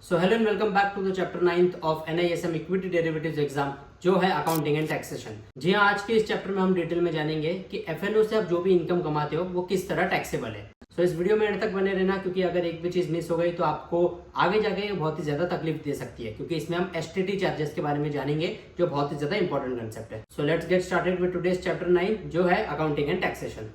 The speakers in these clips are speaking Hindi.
So hello and welcome back to the chapter 9th of NISM equity derivatives exam जो है अकाउंटिंग एंड टैक्सेशन। जी हाँ, आज के इस चैप्टर में हम डिटेल में जानेंगे कि FNO से आप जो भी इनकम कमाते हो वो किस तरह टैक्सेबल है। सो इस वीडियो में एंड तक बने रहना, क्योंकि अगर एक भी चीज मिस हो गई तो आपको आगे जाके बहुत ही ज्यादा तकलीफ दे सकती है, क्योंकि इसमें हम STT चार्जेस के बारे में जानेंगे जो बहुत ही ज्यादा इंपॉर्टेंट कंसेप्ट है। So let's get started with today's chapter 9 जो है अकाउंटिंग एंड टैक्सेशन।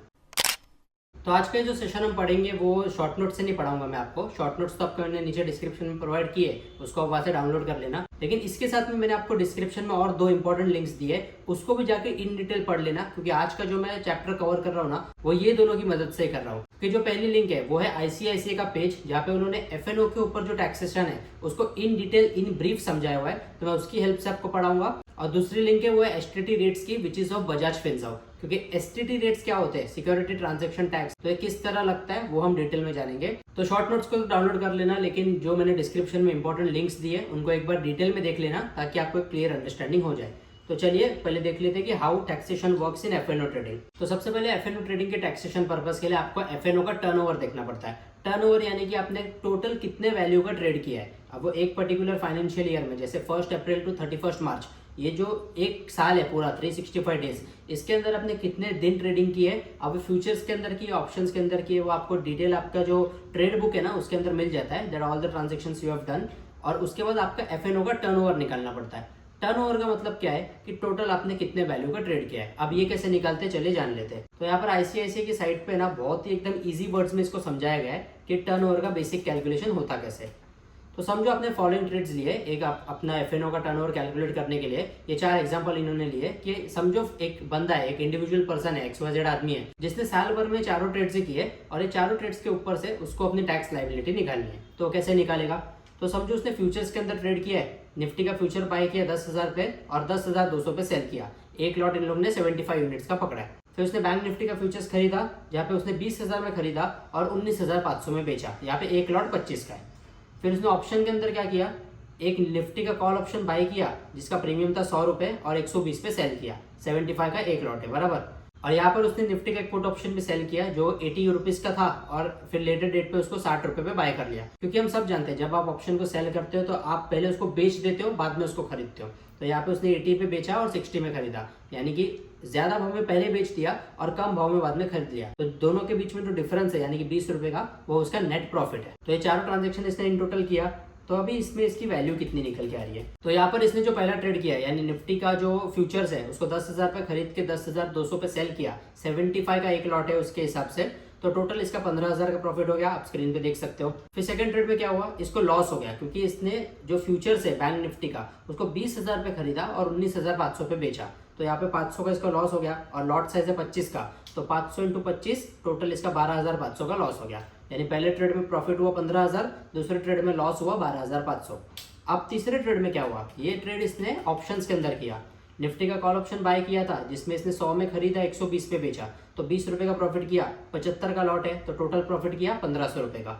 तो आज का जो सेशन हम पढ़ेंगे वो शॉर्ट नोट से नहीं पढ़ाऊंगा मैं आपको। शॉर्ट नोट्स तो आपको मैंने नीचे डिस्क्रिप्शन में प्रोवाइड किए, उसको आप वहां से डाउनलोड कर लेना। लेकिन इसके साथ में मैंने आपको डिस्क्रिप्शन में और 2 इंपॉर्टेंट लिंक्स दिए, उसको भी जाके इन डिटेल पढ़ लेना, क्योंकि आज का जो मैं चैप्टर कवर कर रहा हूँ ना वो ये दोनों की मदद से कर रहा हूँ। कि जो पहली लिंक है वो है ICICI का पेज, जहाँ पे उन्होंने FNO के ऊपर जो टैक्सेशन है उसको इन डिटेल इन ब्रीफ समझाया हुआ है, तो मैं उसकी हेल्प से आपको पढ़ाऊंगा। और दूसरी लिंक है वो है STT रेट्स की, which is of Bajaj Finserv, क्योंकि STT रेट्स क्या होते हैं, सिक्योरिटी ट्रांजैक्शन टैक्स, तो ये किस तरह लगता है वो हम डिटेल में जानेंगे। तो शॉर्ट नोट्स को डाउनलोड कर लेना, लेकिन जो मैंने डिस्क्रिप्शन में इंपॉर्टेंट लिंक्स दिए उनको एक बार डिटेल में देख लेना, ताकि आपको एक क्लियर अंडरस्टैंडिंग हो जाए। तो चलिए पहले देख लेते हैं कि how taxation works in FNO trading. तो सबसे पहले FNO ट्रेडिंग के टैक्सेशन पर्पस के लिए आपको FNO का टर्नओवर देखना पड़ता है। टर्नओवर यानी कि आपने टोटल कितने वैल्यू का ट्रेड किया है। अब वो एक पर्टिकुलर फाइनेंशियल ईयर में, जैसे 1 अप्रैल टू 31 मार्च, ये जो एक साल है पूरा 365 डेज, इसके अंदर आपने कितने दिन ट्रेडिंग की है। अब फ्यूचर्स के अंदर की, ऑप्शंस के अंदर की, वो आपको डिटेल आपका जो ट्रेड बुक है ना उसके अंदर मिल जाता है, that all the transactions you have done. और उसके बाद आपका FNO का टर्नओवर निकालना पड़ता है। टर्नओवर का मतलब क्या है कि टोटल आपने कितने वैल्यू का ट्रेड किया है। अब ये कैसे निकालते हैं चलिए जान लेते हैं। तो यहाँ पर ICICI की साइट पे ना बहुत ही एकदम इजी वर्ड्स में इसको समझाया गया है कि टर्नओवर का बेसिक कैलकुलेशन होता कैसे। तो समझो आपने फॉलोइंग ट्रेड्स लिए, एक अपना FNO का टर्नओवर कैलकुलेट करने के लिए ये 4 एग्जांपल इन्होंने लिए। कि समझो एक बंदा है, एक इंडिविजुअल पर्सन है, XYZ आदमी है, जिसने साल भर में चारों ट्रेड्स किए और ये चारों ट्रेड्स के ऊपर से उसको अपनी टैक्स लायबिलिटी निकालनी है। तो कैसे निकालेगा, तो समझो उसने फ्यूचर्स के अंदर ट्रेड किया है, निफ्टी का फ्यूचर बाय किया 10,000 पे और 10,200 पे सेल किया। एक लॉट इन लोग ने 75 यूनिट्स का पकड़ा है। फिर उसने बैंक निफ्टी का फ्यूचर्स खरीदा, जहाँ पे उसने 20,000 में खरीदा और 19,500 में बेचा। यहाँ पे एक लॉट 25 का है। फिर उसने ऑप्शन के अंदर क्या किया, एक निफ्टी का कॉल ऑप्शन बाय किया जिसका प्रीमियम था 100 रुपए और 120 पे सेल किया। 75 का एक लॉट है बराबर। और यहाँ पर उसने निफ्टी का एक पुट ऑप्शन भी सेल किया जो 80 रुपीज का था, और फिर लेटर डेट पे उसको 60 रुपए पे बाय कर लिया। क्योंकि हम सब जानते हैं जब आप ऑप्शन को सेल करते हो तो आप पहले उसको बेच देते हो, बाद में उसको खरीदते हो। तो यहाँ पे उसने 80 पे बेचा और 60 में खरीदा, यानी कि ज्यादा भाव में पहले बेच दिया और कम भाव में बाद में खरीद लिया। तो दोनों के बीच में जो डिफरेंस है यानी कि 20 रुपए का, वो उसका नेट प्रॉफिट है। तो ये चारों ट्रांजेक्शन इसने इन टोटल किया। तो अभी इसमें इसकी वैल्यू कितनी निकल के आ रही है, तो यहाँ पर इसने जो पहला ट्रेड किया यानी निफ्टी का जो फ्यूचर्स है उसको 10,000 पे खरीद के 10,200 पे सेल किया। 75 का एक लॉट है उसके हिसाब से, तो टोटल इसका 15,000 का प्रॉफिट हो गया, आप स्क्रीन पे देख सकते हो। फिर सेकंड ट्रेड में क्या हुआ, इसको लॉस हो गया, क्योंकि इसने जो फ्यूचर्स है बैंक निफ्टी का उसको 20,000 पे खरीदा और 19,500 पे बेचा। तो यहाँ पे 500 का इसका लॉस हो गया और लॉट साइज है 25 का, तो 500 इंटू 25 टोटल इसका 12,500 का लॉस हो गया। यानी पहले ट्रेड में प्रॉफिट हुआ 15,000, दूसरे ट्रेड में लॉस हुआ 12,500। अब तीसरे ट्रेड में क्या हुआ, ये ट्रेड इसने ऑप्शंस के अंदर किया। निफ्टी का कॉल ऑप्शन बाय किया था जिसमें इसने 100 में खरीदा, 120 पे बेचा, तो 20 रुपए का प्रॉफिट किया। 75 का लॉट है तो टोटल प्रॉफिट किया 1,500 रुपए का।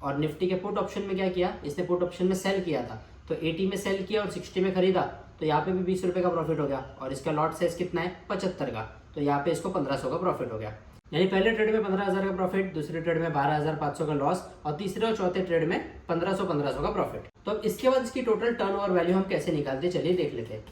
और निफ्टी के पुट ऑप्शन में क्या किया, इसने पुट ऑप्शन में सेल किया था, तो 80 में सेल किया और 60 में खरीदा, तो यहाँ पे भी 20 रुपए का प्रॉफिट हो गया। और इसका लॉट साइज कितना है 75 का, तो यहाँ पे इसको 1,500 का प्रॉफिट हो गया। यानी पहले ट्रेड में 15,000 का प्रॉफिट, दूसरे ट्रेड में 12,500 का लॉस और तीसरे और चौथे ट्रेड में 1,500 का प्रॉफिट। तो अब इसके बाद इसकी टोटल टर्नओवर वैल्यू हम कैसे निकालते चलिए देख लेते हैं।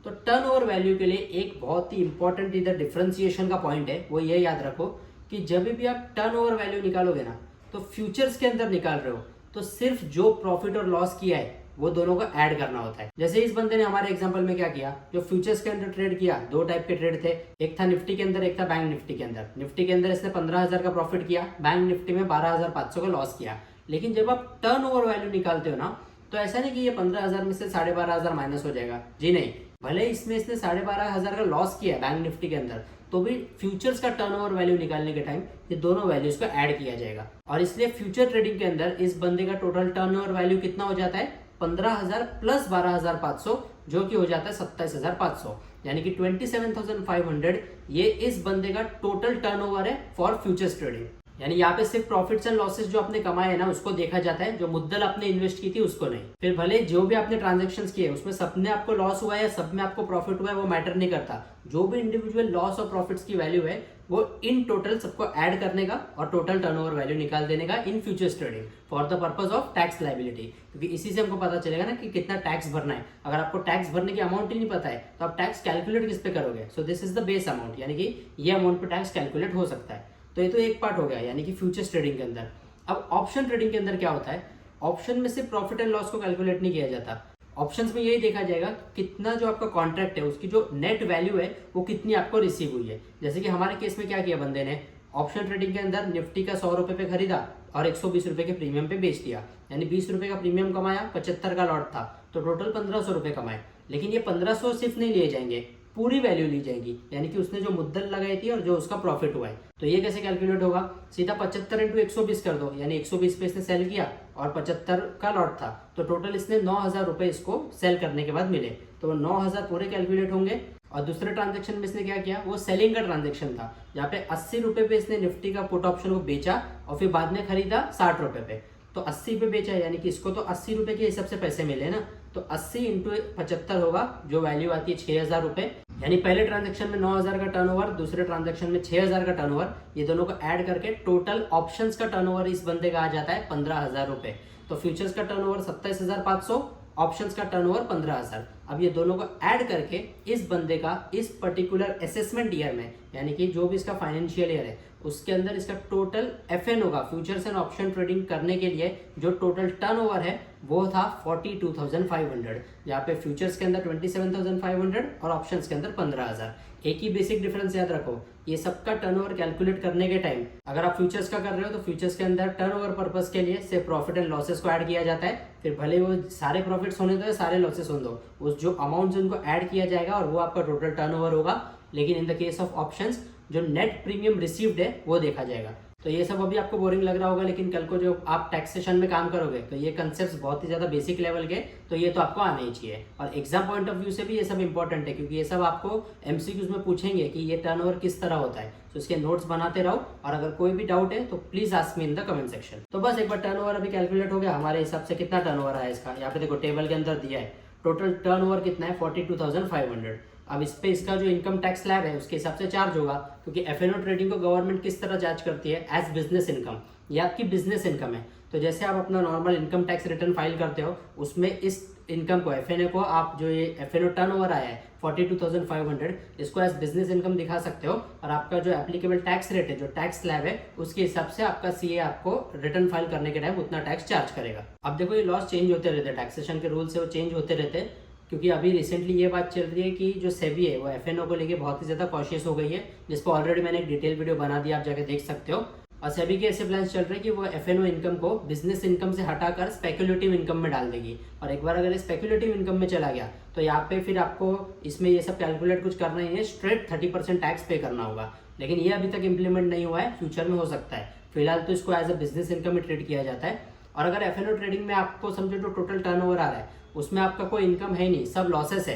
तो टर्नओवर वैल्यू के लिए एक बहुत ही इंपॉर्टेंट इधर डिफरेंशिएशन का पॉइंट है, वो ये याद रखो कि जब भी आप टर्नओवर वैल्यू निकालोगे ना तो फ्यूचर्स के अंदर निकाल रहे हो तो सिर्फ जो प्रॉफिट और लॉस किया है वो दोनों को ऐड करना होता है। जैसे इस बंदे ने हमारे एग्जांपल में क्या किया, जो फ्यूचर्स के अंदर ट्रेड किया, 2 टाइप के ट्रेड थे, एक था निफ्टी के अंदर, एक था बैंक निफ्टी के अंदर। निफ्टी के अंदर इसने 15,000 का प्रॉफिट किया, बैंक निफ्टी में 12,500 का लॉस किया। लेकिन जब आप टर्नओवर वैल्यू निकालते हो ना तो ऐसा नहीं कि ये 15,000 में से 12,500 माइनस हो जाएगा, जी नहीं। भले इसमें इसने 12,500 का लॉस किया है बैंक निफ्टी के अंदर, तो भी फ्यूचर्स का टर्नओवर वैल्यू निकालने के टाइम ये दोनों वैल्यूज को ऐड किया जाएगा। और इसलिए फ्यूचर ट्रेडिंग के अंदर इस बंदे का टोटल टर्नओवर वैल्यू कितना हो जाता है, 15,000 प्लस 12,500, जो कि हो जाता है 27,500, यानी कि 27,500 ये इस बंदे का टोटल टर्नओवर है फॉर फ्यूचर्स ट्रेडिंग। यानी यहाँ पे सिर्फ प्रॉफिट्स एंड लॉसेस जो आपने कमाए हैं ना उसको देखा जाता है, जो मुद्दल आपने इन्वेस्ट की थी उसको नहीं। फिर भले जो भी आपने ट्रांजैक्शंस किए उसमें सब में आपको लॉस हुआ है या सब में आपको प्रॉफिट हुआ है वो मैटर नहीं करता। जो भी इंडिविजुअल लॉस और प्रॉफिट्स की वैल्यू है वो इन टोटल सबको ऐड करने का और टोटल टर्नओवर वैल्यू निकाल देने का इन futures trading for the purpose of tax liability, क्योंकि इसी से हमको पता चलेगा ना कि कितना टैक्स भरना है। अगर आपको टैक्स भरने की अमाउंट ही नहीं पता है तो आप टैक्स कैलकुलेट किस पे करोगे। सो this is the base amount, यानी कि ये अमाउंट पे टैक्स कैलकुलेट हो सकता है। तो ये तो एक पार्ट हो गया यानी कि फ्यूचर्स ट्रेडिंग के अंदर। अब ऑप्शन ट्रेडिंग के अंदर क्या होता है, ऑप्शन में सिर्फ प्रॉफिट एंड लॉस को कैलकुलेट नहीं किया जाता। ऑप्शंस में यही देखा जाएगा कितना जो आपका कॉन्ट्रैक्ट है उसकी जो नेट वैल्यू है वो कितनी आपको रिसीव हुई है। जैसे कि हमारे केस में क्या किया बंदे ने, ऑप्शन ट्रेडिंग के अंदर निफ्टी का 100 रुपए पे खरीदा और 120 रुपए के प्रीमियम पे बेच दिया, यानी 20 रुपए का प्रीमियम कमाया, 75 का लॉट था, तो टोटल 1500 रुपए कमाए। लेकिन ये 1500 सिर्फ नहीं लिए जाएंगे, पूरी वैल्यू ली जाएगी, यानी कि उसने जो मुद्दल लगाई थी और जो उसका प्रॉफिट हुआ है। तो ये कैसे कैलकुलेट होगा, सीधा 75 इंटू 120 कर दो, यानी 120 पे इसने सेल किया और 75 का लॉट था, तो टोटल इसने 9000 रुपए इसको सेल करने के बाद मिले, तो वो 9000 पूरे कैलकुलेट होंगे। और दूसरे ट्रांजेक्शन में इसने क्या किया, वो सेलिंग का ट्रांजेक्शन था, जहाँ पे 80 रुपए पे इसने निफ्टी का पुट ऑप्शन को बेचा और फिर बाद में खरीदा 60 रुपए पे, तो 80 पे बेचा, यानी कि इसको तो 80 रुपए के हिसाब से पैसे मिले ना, तो 80 इंटू 75 होगा, जो वैल्यू आती है 6000 रुपए। यानी पहले ट्रांजेक्शन में 9000 का टर्नओवर, दूसरे ट्रांजेक्शन में 6000 का टर्नओवर, ये दोनों को ऐड करके टोटल ऑप्शंस का टर्नओवर इस बंदे का आ जाता है 15000 रुपए। तो फ्यूचर्स का टर्नओवर 27500, ऑप्शंस का टर्नओवर 15000। अब ये दोनों को ऐड करके इस बंदे का इस पर्टिकुलर असेसमेंट ईयर में, यानी कि जो भी इसका फाइनेंशियल ईयर है उसके अंदर इसका टोटल एफएन होगा, फ्यूचर्स एंड ऑप्शन ट्रेडिंग करने के लिए जो टोटल टर्नओवर है वो था 42500, जहाँ पे फ्यूचर्स के अंदर 27500 और ऑप्शंस के अंदर 15000। एक ही बेसिक डिफरेंस याद रखो, ये सबका टर्नओवर कैलकुलेट करने के टाइम अगर आप फ्यूचर्स का कर रहे हो तो फ्यूचर्स के अंदर टर्नओवर पर्पस के लिए सिर्फ प्रॉफिट एंड लॉसेस को ऐड किया जाता है, फिर भले वो सारे प्रॉफिट्स होने दो या सारे लॉसेस होने दो, उस जो अमाउंट्स उनको ऐड किया जाएगा और वो आपका टोटल टर्नओवर होगा। लेकिन in the case of options जो नेट प्रीमियम रिसीव्ड है वो देखा जाएगा। तो ये सब अभी आपको बोरिंग लग रहा होगा, लेकिन कल को जो आप टैक्सेशन में काम करोगे तो ये कंसेप्ट्स बहुत ही ज्यादा बेसिक लेवल के, तो ये तो आपको आना ही चाहिए। और एग्जाम पॉइंट ऑफ व्यू से भी ये सब इंपॉर्टेंट है, क्योंकि ये सब आपको एमसीक्यूज में पूछेंगे कि ये टर्नओवर किस तरह होता है, तो इसके नोट्स बनाते रहो। और अगर कोई भी डाउट है तो please ask me in the comment section. तो बस एक बार टर्नओवर अभी कैलकुलेट हो गया हमारे हिसाब से, कितना टर्नओवर आया इसका, यहाँ पे देखो टेबल के अंदर दिया है, टोटल टर्नओवर कितना है 42500। अब इस पे इसका जो इनकम टैक्स स्लैब है उसके हिसाब से चार्ज होगा, क्योंकि एफएनओ ट्रेडिंग को गवर्नमेंट किस तरह चार्ज करती है, एज बिजनेस इनकम, ये आपकी बिजनेस इनकम है। तो जैसे आप अपना normal income tax return file करते हो उसमें इस इनकम को एफएनओ को आप जो ये एफएनओ टर्नओवर आया है 42500, इसको एज बिजनेस इनकम दिखा सकते हो। और आपका जो एप्लीकेबल टैक्स रेट है, जो टैक्स स्लैब है, उसके हिसाब से आपका सीए आपको रिटर्न फाइल करने के टाइम उतना टैक्स चार्ज करेगा। अब देखो ये लॉस चेंज होते रहते हैं, टैक्सेशन के रूल्स है वो चेंज होते रहते हैं, क्योंकि अभी रिसेंटली ये बात चल रही है कि जो सेबी है वो एफएनओ को लेके बहुत ही ज्यादा कॉशियस हो गई है, जिस पर ऑलरेडी मैंने एक डिटेल वीडियो बना दिया, आप जाके देख सकते हो। और सेबी के ऐसे प्लान्स चल रहे हैं कि वो एफएनओ इनकम को बिजनेस इनकम से हटाकर स्पेकुलेटिव इनकम में डाल देगी, और एक बार अगर स्पेकुलेटिव इनकम में चला गया तो यहाँ पे फिर आपको इसमें ये सब कैलकुलेट कुछ करना ही है, स्ट्रेट 30% टैक्स पे करना होगा। लेकिन ये अभी तक इम्प्लीमेंट नहीं हुआ है, फ्यूचर में हो सकता है। फिलहाल तो इसको एज अ बिजनेस इनकम में ट्रीट किया जाता है। और अगर एफएनओ ट्रेडिंग में आपको समझो जो टोटल टर्नओवर आ रहा है उसमें आपका कोई इनकम है नहीं, सब लॉसेस है,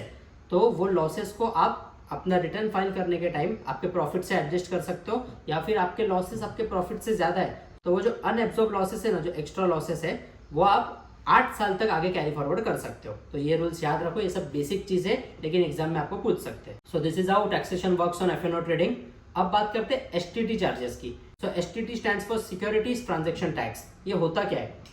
तो वो लॉसेस को आप अपना रिटर्न फाइल करने के टाइम आपके प्रॉफिट से एडजस्ट कर सकते हो, या फिर आपके लॉसेस आपके प्रॉफिट से ज्यादा है तो वो जो अनएब्सॉर्ब लॉसेस है ना, जो एक्स्ट्रा लॉसेस है, वो आप 8 साल तक आगे कैरी फॉरवर्ड कर सकते हो। तो ये रूल्स याद रखो, ये सब बेसिक चीज है लेकिन एग्जाम में आपको पूछ सकते हैं। So this is how taxation works on F N O trading. अब बात करते हैं एसटीटी चार्जेस की। So STT stands for securities transaction tax. ये होता क्या है?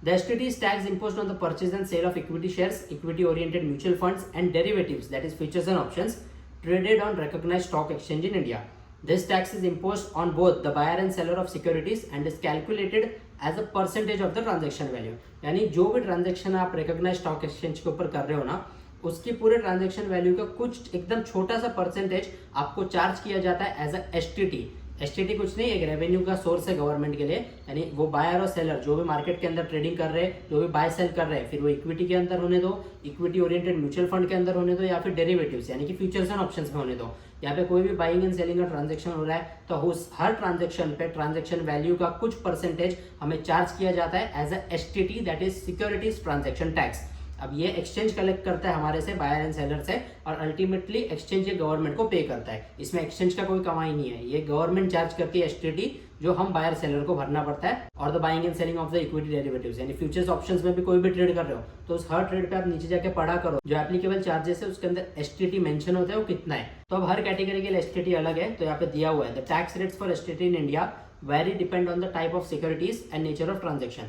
The STT is tax imposed on the purchase and sale of equity shares, equity-oriented mutual funds, and derivatives, that is futures and options, traded on recognized stock exchange in India. This tax is imposed on both the buyer and seller of securities and is calculated as a percentage of the transaction value. यानी जो भी ट्रांजेक्शन आप recognized stock exchange के ऊपर कर रहे हो ना, उसकी पूरे ट्रांजेक्शन वैल्यू का कुछ एकदम छोटा सा परसेंटेज आपको चार्ज किया जाता है एज अ एसटीटी। एसटीटी कुछ नहीं, एक रेवेन्यू का सोर्स है गवर्नमेंट के लिए, यानी वो बायर और सेलर जो भी मार्केट के अंदर ट्रेडिंग कर रहे हैं, जो भी बाय सेल कर रहे हैं, फिर वो इक्विटी के अंदर होने दो, इक्विटी ओरिएंटेड म्यूचुअल फंड के अंदर होने दो, या फिर डेरिवेटिव्स यानी कि फ्यूचर्स एंड ऑप्शंस में होने दो, यहाँ पे कोई भी बाइंग एंड सेलिंग का ट्रांजेक्शन हो रहा है तो उस हर ट्रांजेक्शन पे ट्रांजेक्शन वैल्यू का कुछ परसेंटेज हमें चार्ज किया जाता है as a STT, that is securities transaction tax. अब ये एक्सचेंज कलेक्ट करता है हमारे से, बायर एंड सेलर से, और अल्टीमेटली एक्सचेंज ये गवर्नमेंट को पे करता है। इसमें एक्सचेंज का कोई कमाई नहीं है, ये गवर्नमेंट चार्ज करती है एसटीटी, जो हम बायर सेलर को भरना पड़ता है। और the buying and selling of the equity derivatives, यानी फ्यूचर्स ऑप्शंस में भी कोई भी ट्रेड कर रहे हो तो उस हर ट्रेड पे आप नीचे जाके पढ़ा करो जो एप्लीकेबल चार्जेस है उसके अंदर एसटीटी मेंशन होता है वो कितना है। तो अब हर कैटेगरी के लिए एसटीटी अलग है, तो यहाँ पे दिया हुआ है the tax rates for STT in India very depend on the type of securities and nature of transaction.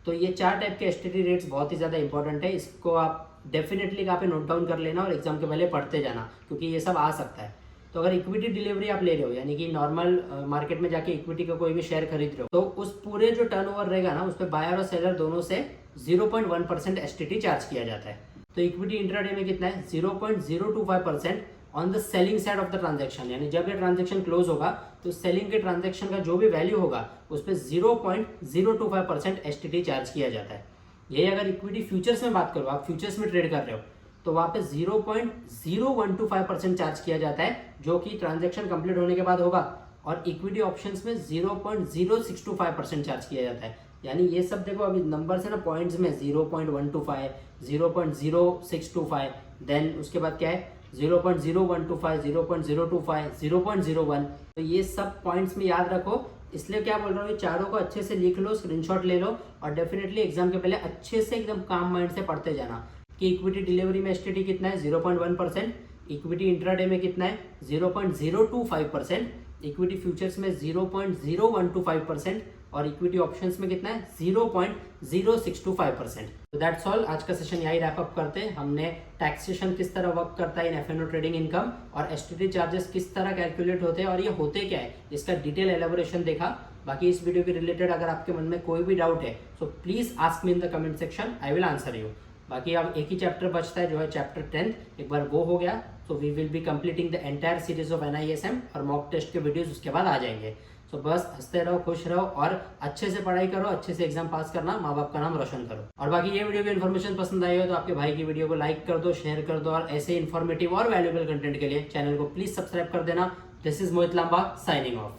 तो ये 4 टाइप के एसटीटी रेट्स बहुत ही ज्यादा इंपॉर्टेंट है, इसको आप डेफिनेटली यहाँ पे नोट डाउन कर लेना और एग्जाम के पहले पढ़ते जाना क्योंकि ये सब आ सकता है। तो अगर इक्विटी डिलीवरी आप ले रहे हो यानी कि नॉर्मल मार्केट में जाके इक्विटी का कोई भी शेयर खरीद रहे हो तो उस पूरे जो टर्नओवर रहेगा ना उस पर बायर और सेलर दोनों से 0.1% एसटीटी चार्ज किया जाता है। तो इक्विटी इंट्राडे में कितना है 0.025% on the selling side of the transaction, यानी जब ये ट्रांजेक्शन क्लोज होगा तो सेलिंग के ट्रांजेक्शन का जो भी वैल्यू होगा उस पर 0.025% एसटीटी चार्ज किया जाता है। यही अगर इक्विटी फ्यूचर्स में बात करो, आप फ्यूचर्स में ट्रेड कर रहे हो तो वहाँ पे 0.0125% चार्ज किया जाता है जो कि ट्रांजेक्शन कंप्लीट होने के बाद होगा, और इक्विटी ऑप्शंस में 0.0625% चार्ज किया जाता है। यानी ये सब देखो अभी नंबर्स है ना पॉइंट्स में 0.125, 0.0625, देन उसके बाद क्या है 0.0125, 0.025, 0.01। तो ये सब पॉइंट्स में याद रखो, इसलिए क्या बोल रहा हूँ ये चारों को अच्छे से लिख लो, स्क्रीनशॉट ले लो और डेफिनेटली एग्जाम के पहले अच्छे से एकदम काम माइंड से पढ़ते जाना कि इक्विटी डिलीवरी में एसटीटी कितना है 0.1%, इक्विटी इंट्राडे में कितना है 0.025%, इक्विटी फ्यूचर्स में 0.0125% और इक्विटी ऑप्शंस में कितना है 0.0625%। तो दैट्स ऑल, आज का सेशन यही रैप अप करते हैं। हमने टैक्सेशन किस तरह वर्क करता है इन एफएनओ ट्रेडिंग इनकम और एसटीटी चार्जेस किस तरह कैलकुलेट होते हैं और ये होते क्या है इसका डिटेल एलेबोरेशन देखा। बाकी इस वीडियो के रिलेटेड अगर आपके मन में कोई भी डाउट है so please ask me in the comment section, I will answer you. बाकी अब एक ही चैप्टर बचता है जो है चैप्टर 10, एक बार वो हो गया तो we will be completing the entire series of NISM और मॉक टेस्ट के वीडियोस उसके बाद आ जाएंगे। सो बस हंसते रहो, खुश रहो और अच्छे से पढ़ाई करो, अच्छे से एग्जाम पास करना, माँ बाप का नाम रोशन करो। और बाकी ये वीडियो की इन्फॉर्मेशन पसंद आई हो तो आपके भाई की वीडियो को लाइक कर दो, शेयर कर दो और ऐसे इन्फॉर्मेटिव और वैल्यूएबल कंटेंट के लिए चैनल को प्लीज सब्सक्राइब कर देना। This is Mohit Lamba signing of.